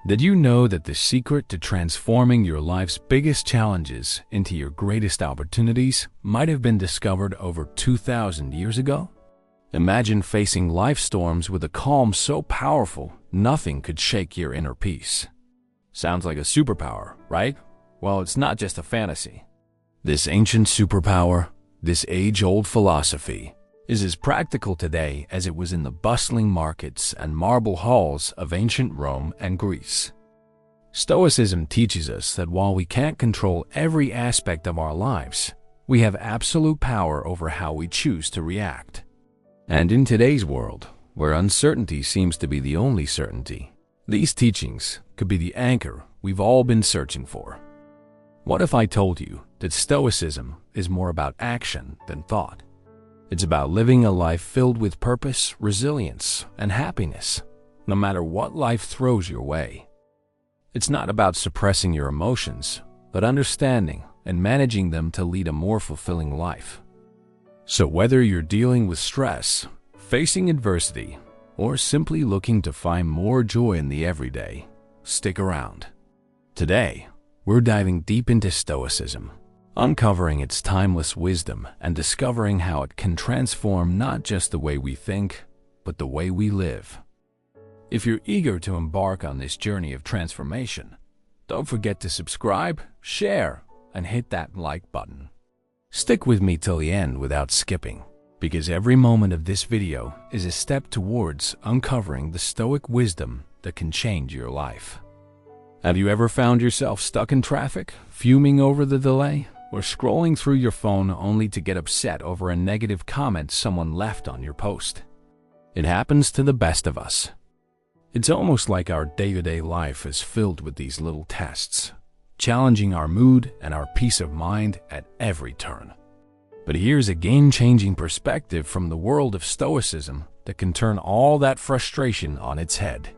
Did you know that the secret to transforming your life's biggest challenges into your greatest opportunities might have been discovered over 2,000 years ago? Imagine facing life storms with a calm so powerful, nothing could shake your inner peace. Sounds like a superpower, right? Well, it's not just a fantasy. This ancient superpower, this age-old philosophy, is as practical today as it was in the bustling markets and marble halls of ancient Rome and Greece. Stoicism teaches us that while we can't control every aspect of our lives, we have absolute power over how we choose to react. And in today's world, where uncertainty seems to be the only certainty, these teachings could be the anchor we've all been searching for. What if I told you that Stoicism is more about action than thought? It's about living a life filled with purpose, resilience, and happiness, no matter what life throws your way. It's not about suppressing your emotions, but understanding and managing them to lead a more fulfilling life. So whether you're dealing with stress, facing adversity, or simply looking to find more joy in the everyday, stick around. Today, we're diving deep into Stoicism, uncovering its timeless wisdom and discovering how it can transform not just the way we think, but the way we live. If you're eager to embark on this journey of transformation, don't forget to subscribe, share, and hit that like button. Stick with me till the end without skipping, because every moment of this video is a step towards uncovering the Stoic wisdom that can change your life. Have you ever found yourself stuck in traffic, fuming over the delay, or scrolling through your phone only to get upset over a negative comment someone left on your post? It happens to the best of us. It's almost like our day-to-day life is filled with these little tests, challenging our mood and our peace of mind at every turn. But here's a game-changing perspective from the world of Stoicism that can turn all that frustration on its head.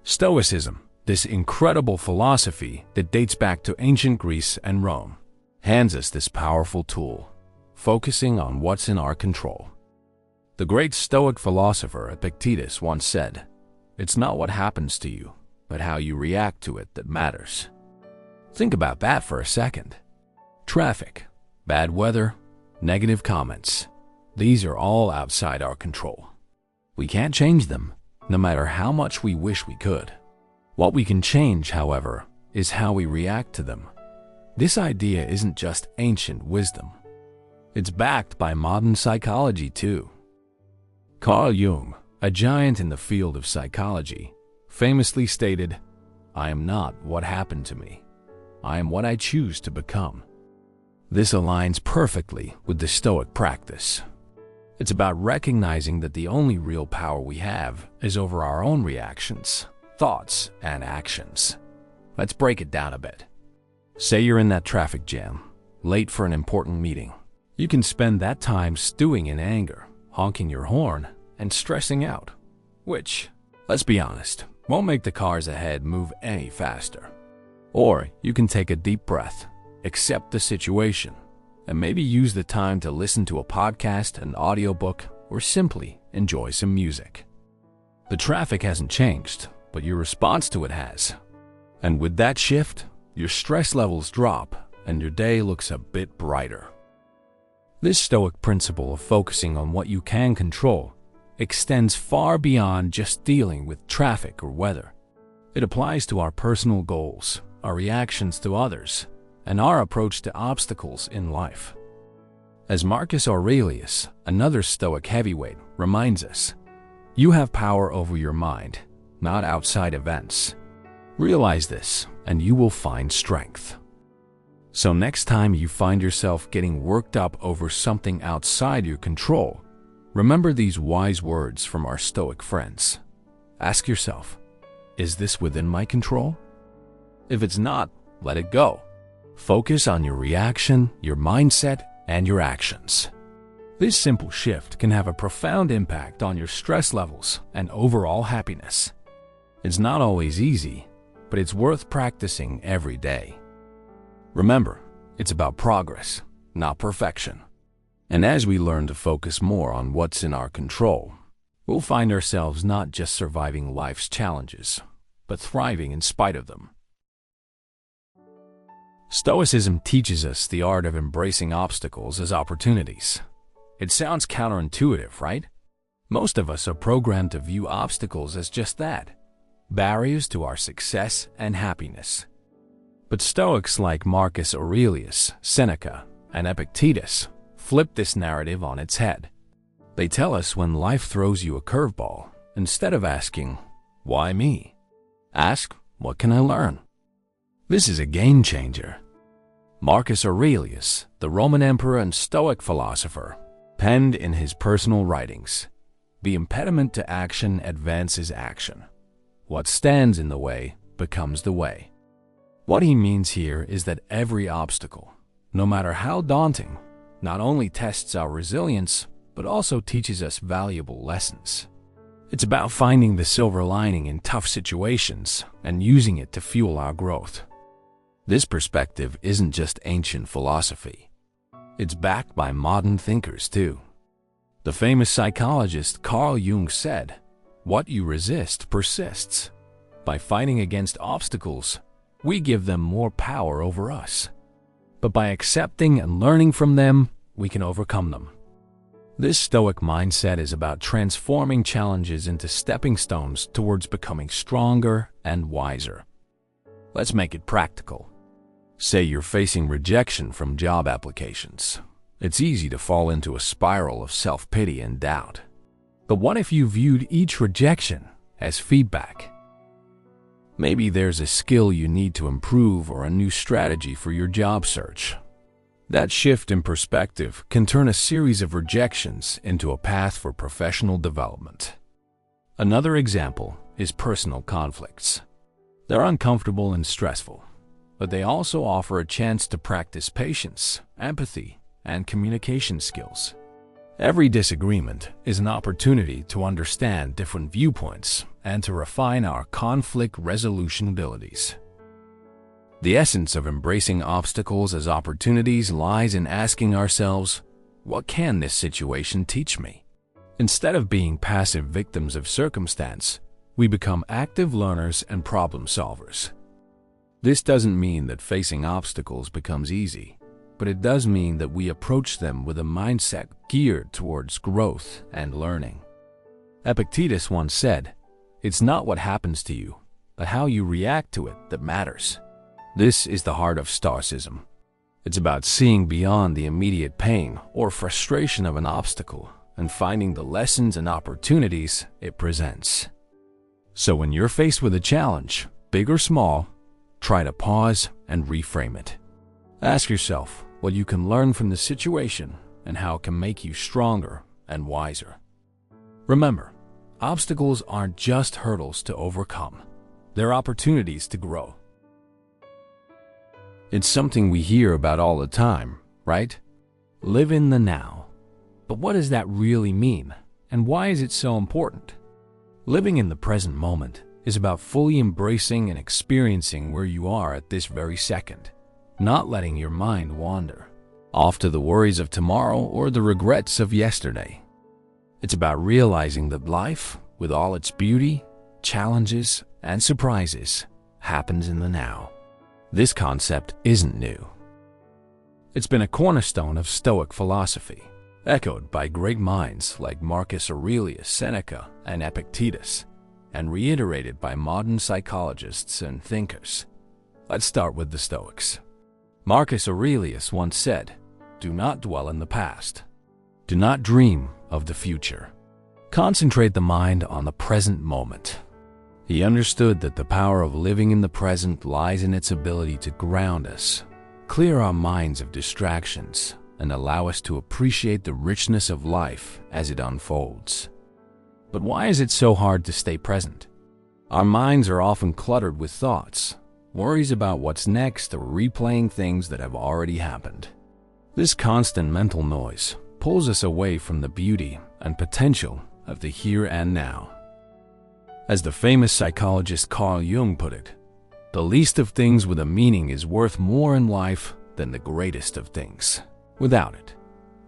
Stoicism, this incredible philosophy that dates back to ancient Greece and Rome, hands us this powerful tool, focusing on what's in our control. The great Stoic philosopher Epictetus once said, "It's not what happens to you, but how you react to it that matters." Think about that for a second. Traffic, bad weather, negative comments, these are all outside our control. We can't change them, no matter how much we wish we could. What we can change, however, is how we react to them. This idea isn't just ancient wisdom. It's backed by modern psychology too. Carl Jung, a giant in the field of psychology, famously stated, "I am not what happened to me. I am what I choose to become." This aligns perfectly with the Stoic practice. It's about recognizing that the only real power we have is over our own reactions, thoughts, and actions. Let's break it down a bit. Say you're in that traffic jam, late for an important meeting. You can spend that time stewing in anger, honking your horn, and stressing out, which, let's be honest, won't make the cars ahead move any faster. Or you can take a deep breath, accept the situation, and maybe use the time to listen to a podcast, an audiobook, or simply enjoy some music. The traffic hasn't changed, but your response to it has. And with that shift, your stress levels drop and your day looks a bit brighter. This Stoic principle of focusing on what you can control extends far beyond just dealing with traffic or weather. It applies to our personal goals, our reactions to others, and our approach to obstacles in life. As Marcus Aurelius, another Stoic heavyweight, reminds us, you have power over your mind, not outside events. Realize this, and you will find strength. So next time you find yourself getting worked up over something outside your control, remember these wise words from our Stoic friends. Ask yourself, is this within my control? If it's not, let it go. Focus on your reaction, your mindset, and your actions. This simple shift can have a profound impact on your stress levels and overall happiness. It's not always easy, but it's worth practicing every day. Remember, it's about progress, not perfection. And as we learn to focus more on what's in our control, we'll find ourselves not just surviving life's challenges, but thriving in spite of them. Stoicism teaches us the art of embracing obstacles as opportunities. It sounds counterintuitive, right? Most of us are programmed to view obstacles as just that, barriers to our success and happiness. But Stoics like Marcus Aurelius, Seneca, and Epictetus flip this narrative on its head. They tell us when life throws you a curveball, instead of asking, "Why me?" ask, "What can I learn?" This is a game changer. Marcus Aurelius, the Roman emperor and Stoic philosopher, penned in his personal writings, "The impediment to action advances action. What stands in the way becomes the way." What he means here is that every obstacle, no matter how daunting, not only tests our resilience, but also teaches us valuable lessons. It's about finding the silver lining in tough situations and using it to fuel our growth. This perspective isn't just ancient philosophy. It's backed by modern thinkers too. The famous psychologist Carl Jung said, "What you resist persists." By fighting against obstacles, we give them more power over us. But by accepting and learning from them, we can overcome them. This Stoic mindset is about transforming challenges into stepping stones towards becoming stronger and wiser. Let's make it practical. Say you're facing rejection from job applications. It's easy to fall into a spiral of self-pity and doubt. But what if you viewed each rejection as feedback? Maybe there's a skill you need to improve or a new strategy for your job search. That shift in perspective can turn a series of rejections into a path for professional development. Another example is personal conflicts. They're uncomfortable and stressful, but they also offer a chance to practice patience, empathy, and communication skills. Every disagreement is an opportunity to understand different viewpoints and to refine our conflict resolution abilities. The essence of embracing obstacles as opportunities lies in asking ourselves, what can this situation teach me? Instead of being passive victims of circumstance, we become active learners and problem solvers. This doesn't mean that facing obstacles becomes easy, but it does mean that we approach them with a mindset geared towards growth and learning. Epictetus once said, "It's not what happens to you, but how you react to it that matters." This is the heart of Stoicism. It's about seeing beyond the immediate pain or frustration of an obstacle and finding the lessons and opportunities it presents. So when you're faced with a challenge, big or small, try to pause and reframe it. Ask yourself what you can learn from the situation and how it can make you stronger and wiser. Remember, obstacles aren't just hurdles to overcome. They're opportunities to grow. It's something we hear about all the time, right? Live in the now. But what does that really mean, and why is it so important? Living in the present moment is about fully embracing and experiencing where you are at this very second, not letting your mind wander off to the worries of tomorrow or the regrets of yesterday. It's about realizing that life, with all its beauty, challenges, and surprises, happens in the now. This concept isn't new. It's been a cornerstone of Stoic philosophy, echoed by great minds like Marcus Aurelius, Seneca, and Epictetus, and reiterated by modern psychologists and thinkers. Let's start with the Stoics. Marcus Aurelius once said, "Do not dwell in the past. Do not dream of the future. Concentrate the mind on the present moment." He understood that the power of living in the present lies in its ability to ground us, clear our minds of distractions, and allow us to appreciate the richness of life as it unfolds. But why is it so hard to stay present? Our minds are often cluttered with thoughts, worries about what's next, or replaying things that have already happened. This constant mental noise pulls us away from the beauty and potential of the here and now. As the famous psychologist Carl Jung put it, the least of things with a meaning is worth more in life than the greatest of things. Without it,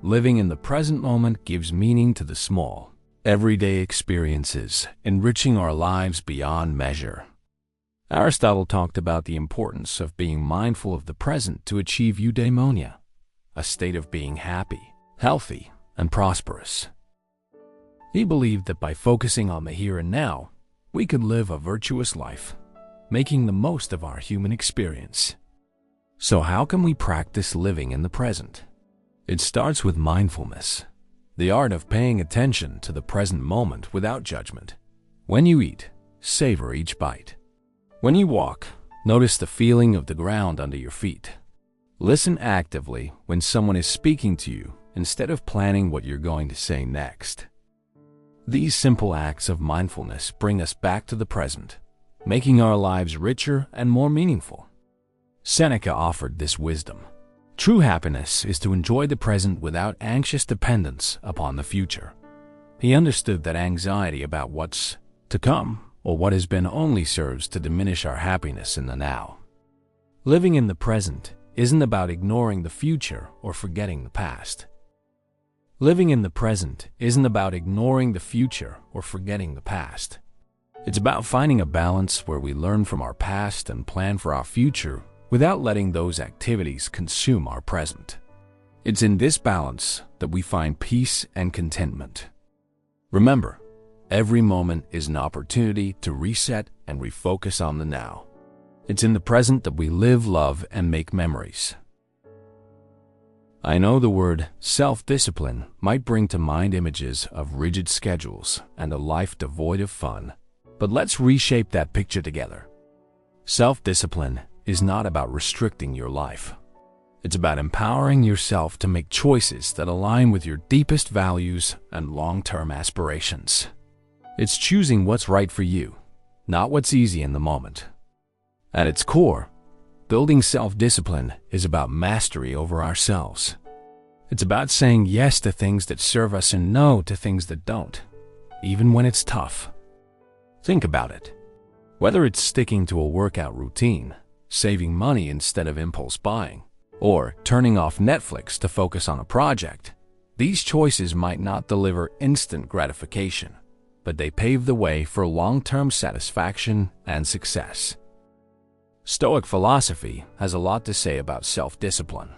living in the present moment gives meaning to the small, everyday experiences, enriching our lives beyond measure. Aristotle talked about the importance of being mindful of the present to achieve eudaimonia, a state of being happy, healthy, and prosperous. He believed that by focusing on the here and now, we could live a virtuous life, making the most of our human experience. So how can we practice living in the present? It starts with mindfulness, the art of paying attention to the present moment without judgment. When you eat, savor each bite. When you walk, notice the feeling of the ground under your feet. Listen actively when someone is speaking to you instead of planning what you're going to say next. These simple acts of mindfulness bring us back to the present, making our lives richer and more meaningful. Seneca offered this wisdom. True happiness is to enjoy the present without anxious dependence upon the future. He understood that anxiety about what's to come or what has been only serves to diminish our happiness in the now. Living in the present isn't about ignoring the future or forgetting the past. Living in the present isn't about ignoring the future or forgetting the past. It's about finding a balance where we learn from our past and plan for our future without letting those activities consume our present. It's in this balance that we find peace and contentment. Remember, every moment is an opportunity to reset and refocus on the now. It's in the present that we live, love, and make memories. I know the word self-discipline might bring to mind images of rigid schedules and a life devoid of fun, but let's reshape that picture together. Self-discipline is not about restricting your life. It's about empowering yourself to make choices that align with your deepest values and long-term aspirations. It's choosing what's right for you, not what's easy in the moment. At its core, building self-discipline is about mastery over ourselves. It's about saying yes to things that serve us and no to things that don't, even when it's tough. Think about it. Whether it's sticking to a workout routine, saving money instead of impulse buying, or turning off Netflix to focus on a project, these choices might not deliver instant gratification, but they pave the way for long-term satisfaction and success. Stoic philosophy has a lot to say about self-discipline.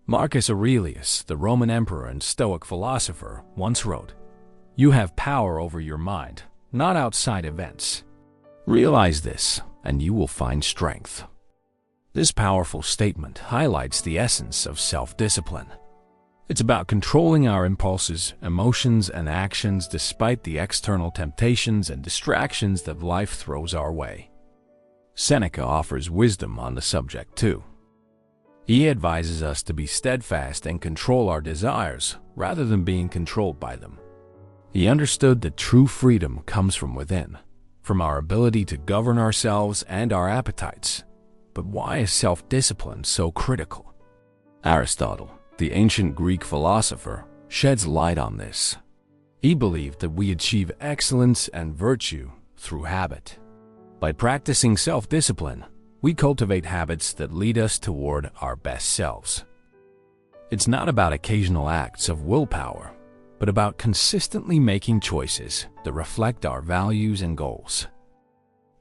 Marcus Aurelius, the Roman emperor and Stoic philosopher, once wrote, "You have power over your mind, not outside events. Realize this, and you will find strength." This powerful statement highlights the essence of self-discipline. It's about controlling our impulses, emotions, and actions despite the external temptations and distractions that life throws our way. Seneca offers wisdom on the subject too. He advises us to be steadfast and control our desires rather than being controlled by them. He understood that true freedom comes from within, from our ability to govern ourselves and our appetites. But why is self-discipline so critical? Aristotle, the ancient Greek philosopher, sheds light on this. He believed that we achieve excellence and virtue through habit. By practicing self-discipline, we cultivate habits that lead us toward our best selves. It's not about occasional acts of willpower, but about consistently making choices that reflect our values and goals.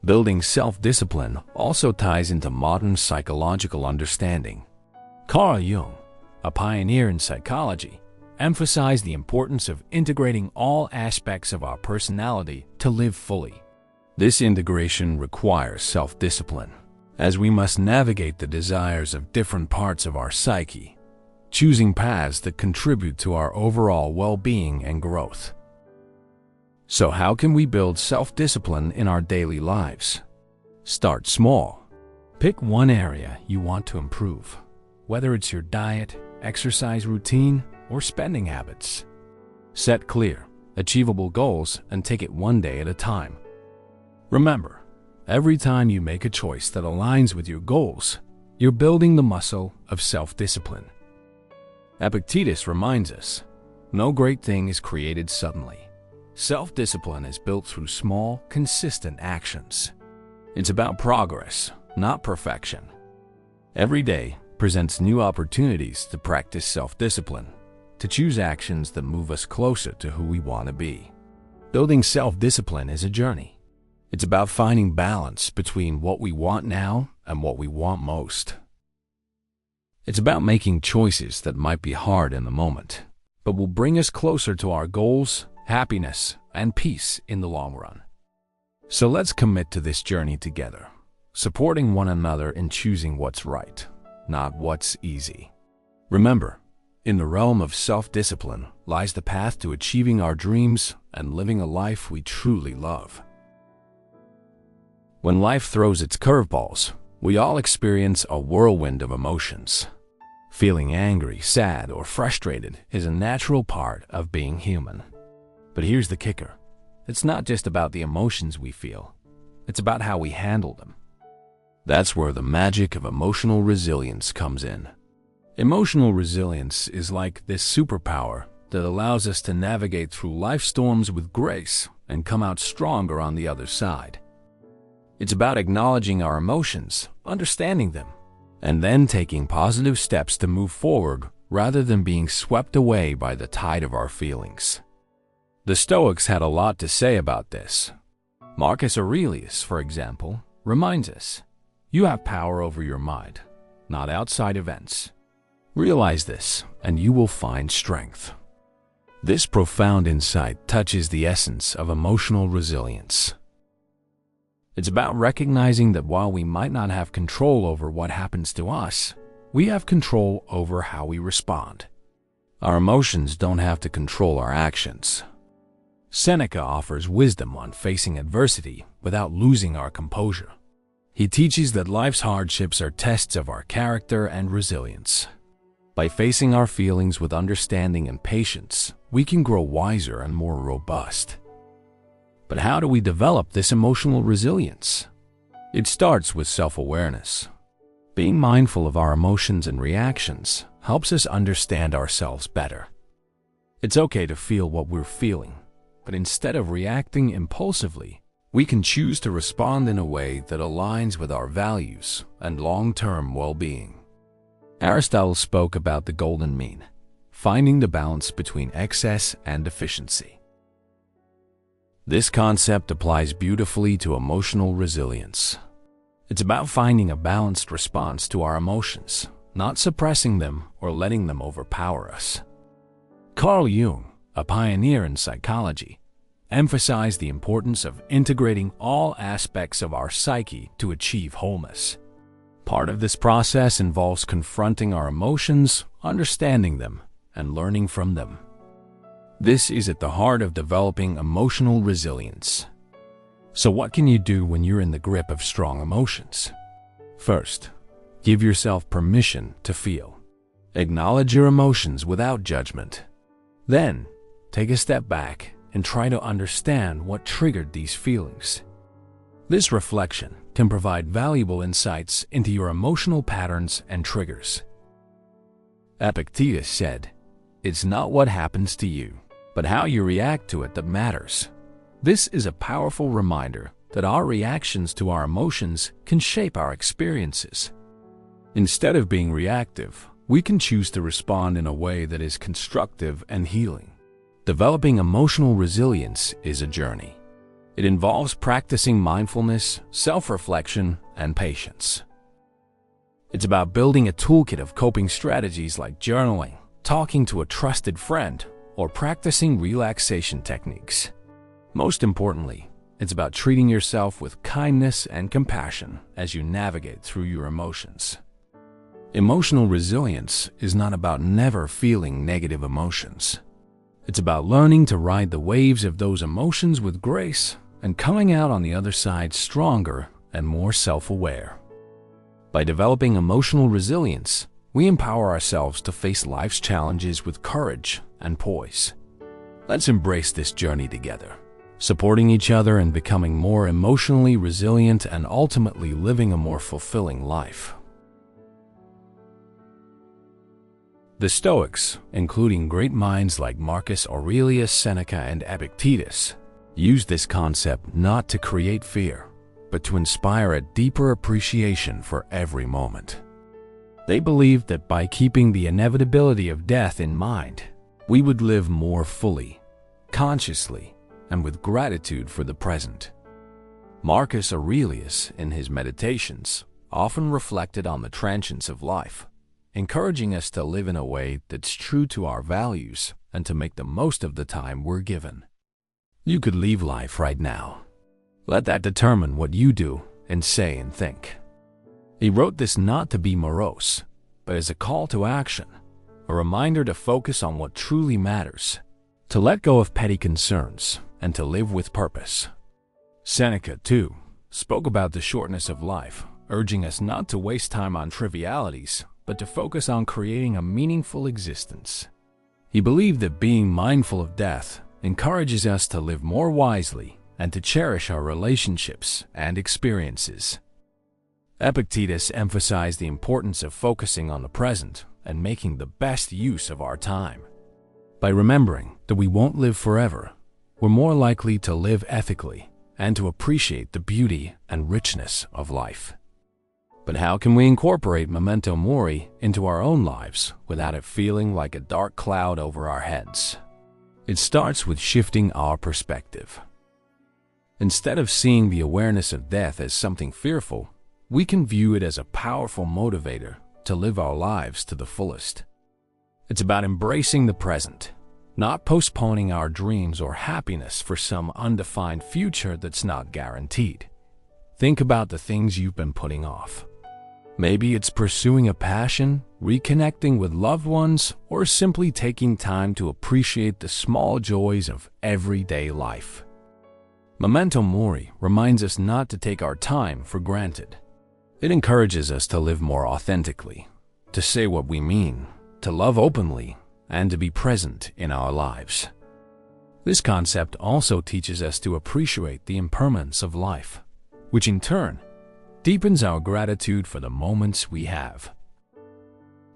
Building self-discipline also ties into modern psychological understanding. Carl Jung, a pioneer in psychology, emphasized the importance of integrating all aspects of our personality to live fully. This integration requires self-discipline, as we must navigate the desires of different parts of our psyche, choosing paths that contribute to our overall well-being and growth. So how can we build self-discipline in our daily lives? Start small. Pick one area you want to improve, whether it's your diet, exercise routine, or spending habits. Set clear, achievable goals and take it one day at a time. Remember, every time you make a choice that aligns with your goals, you're building the muscle of self-discipline. Epictetus reminds us, no great thing is created suddenly. Self-discipline is built through small, consistent actions. It's about progress, not perfection. Every day presents new opportunities to practice self-discipline, to choose actions that move us closer to who we want to be. Building self-discipline is a journey. It's about finding balance between what we want now and what we want most. It's about making choices that might be hard in the moment, but will bring us closer to our goals, happiness, and peace in the long run. So let's commit to this journey together, supporting one another in choosing what's right, not what's easy. Remember, in the realm of self-discipline lies the path to achieving our dreams and living a life we truly love. When life throws its curveballs, we all experience a whirlwind of emotions. Feeling angry, sad, or frustrated is a natural part of being human. But here's the kicker. It's not just about the emotions we feel. It's about how we handle them. That's where the magic of emotional resilience comes in. Emotional resilience is like this superpower that allows us to navigate through life storms with grace and come out stronger on the other side. It's about acknowledging our emotions, understanding them, and then taking positive steps to move forward rather than being swept away by the tide of our feelings. The Stoics had a lot to say about this. Marcus Aurelius, for example, reminds us, "You have power over your mind, not outside events. Realize this, and you will find strength." This profound insight touches the essence of emotional resilience. It's about recognizing that while we might not have control over what happens to us, we have control over how we respond. Our emotions don't have to control our actions. Seneca offers wisdom on facing adversity without losing our composure. He teaches that life's hardships are tests of our character and resilience. By facing our feelings with understanding and patience, we can grow wiser and more robust. But how do we develop this emotional resilience? It starts with self-awareness. Being mindful of our emotions and reactions helps us understand ourselves better. It's okay to feel what we're feeling, but instead of reacting impulsively, we can choose to respond in a way that aligns with our values and long-term well-being. Aristotle spoke about the golden mean, finding the balance between excess and deficiency. This concept applies beautifully to emotional resilience. It's about finding a balanced response to our emotions, not suppressing them or letting them overpower us. Carl Jung, a pioneer in psychology, emphasized the importance of integrating all aspects of our psyche to achieve wholeness. Part of this process involves confronting our emotions, understanding them, and learning from them. This is at the heart of developing emotional resilience. So what can you do when you're in the grip of strong emotions? First, give yourself permission to feel. Acknowledge your emotions without judgment. Then, take a step back and try to understand what triggered these feelings. This reflection can provide valuable insights into your emotional patterns and triggers. Epictetus said, "It's not what happens to you, but how you react to it that matters." This is a powerful reminder that our reactions to our emotions can shape our experiences. Instead of being reactive, we can choose to respond in a way that is constructive and healing. Developing emotional resilience is a journey. It involves practicing mindfulness, self-reflection, and patience. It's about building a toolkit of coping strategies like journaling, talking to a trusted friend, or practicing relaxation techniques. Most importantly, it's about treating yourself with kindness and compassion as you navigate through your emotions. Emotional resilience is not about never feeling negative emotions. It's about learning to ride the waves of those emotions with grace and coming out on the other side stronger and more self-aware. By developing emotional resilience, we empower ourselves to face life's challenges with courage and poise. Let's embrace this journey together, supporting each other and becoming more emotionally resilient and ultimately living a more fulfilling life. The Stoics, including great minds like Marcus Aurelius, Seneca, and Epictetus, used this concept not to create fear, but to inspire a deeper appreciation for every moment. They believed that by keeping the inevitability of death in mind, we would live more fully, consciously, and with gratitude for the present. Marcus Aurelius, in his Meditations, often reflected on the transience of life, encouraging us to live in a way that's true to our values and to make the most of the time we're given. You could leave life right now. Let that determine what you do and say and think. He wrote this not to be morose, but as a call to action, a reminder to focus on what truly matters, to let go of petty concerns, and to live with purpose. Seneca, too, spoke about the shortness of life, urging us not to waste time on trivialities, but to focus on creating a meaningful existence. He believed that being mindful of death encourages us to live more wisely and to cherish our relationships and experiences. Epictetus emphasized the importance of focusing on the present and making the best use of our time. By remembering that we won't live forever, we're more likely to live ethically and to appreciate the beauty and richness of life. But how can we incorporate memento mori into our own lives without it feeling like a dark cloud over our heads? It starts with shifting our perspective. Instead of seeing the awareness of death as something fearful, we can view it as a powerful motivator to live our lives to the fullest. It's about embracing the present, not postponing our dreams or happiness for some undefined future that's not guaranteed. Think about the things you've been putting off. Maybe it's pursuing a passion, reconnecting with loved ones, or simply taking time to appreciate the small joys of everyday life. Memento mori reminds us not to take our time for granted. It encourages us to live more authentically, to say what we mean, to love openly, and to be present in our lives. This concept also teaches us to appreciate the impermanence of life, which in turn deepens our gratitude for the moments we have.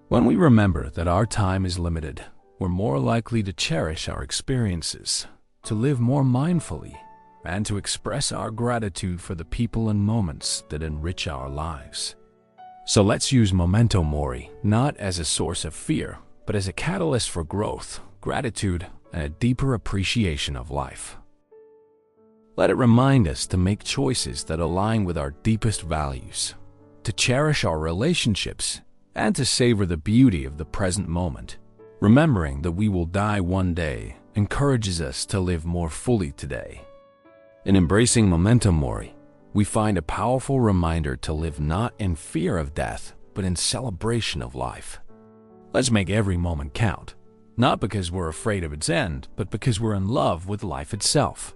When we remember that our time is limited, we're more likely to cherish our experiences, to live more mindfully, and to express our gratitude for the people and moments that enrich our lives. So let's use memento mori not as a source of fear, but as a catalyst for growth, gratitude, and a deeper appreciation of life. Let it remind us to make choices that align with our deepest values, to cherish our relationships, and to savor the beauty of the present moment. Remembering that we will die one day encourages us to live more fully today. In embracing memento mori, we find a powerful reminder to live not in fear of death, but in celebration of life. Let's make every moment count, not because we're afraid of its end, but because we're in love with life itself.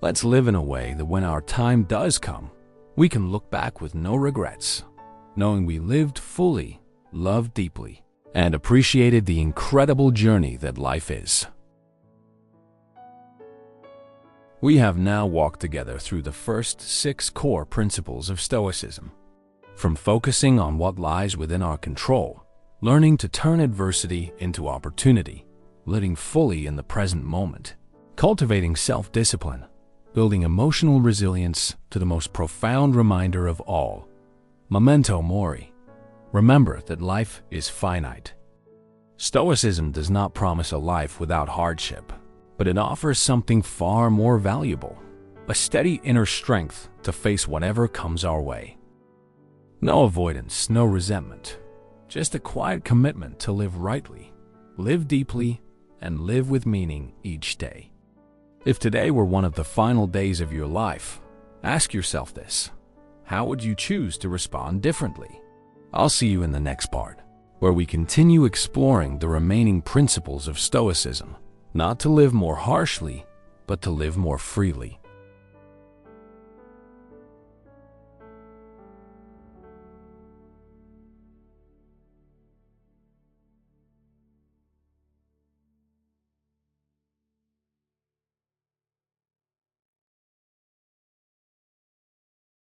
Let's live in a way that when our time does come, we can look back with no regrets, knowing we lived fully, loved deeply, and appreciated the incredible journey that life is. We have now walked together through the first 6 core principles of Stoicism. From focusing on what lies within our control, learning to turn adversity into opportunity, living fully in the present moment, cultivating self-discipline, building emotional resilience, to the most profound reminder of all, memento mori. Remember that life is finite. Stoicism does not promise a life without hardship, but it offers something far more valuable, a steady inner strength to face whatever comes our way. No avoidance, no resentment, just a quiet commitment to live rightly, live deeply, and live with meaning each day. If today were one of the final days of your life, ask yourself this: how would you choose to respond differently? I'll see you in the next part, where we continue exploring the remaining principles of Stoicism, not to live more harshly, but to live more freely.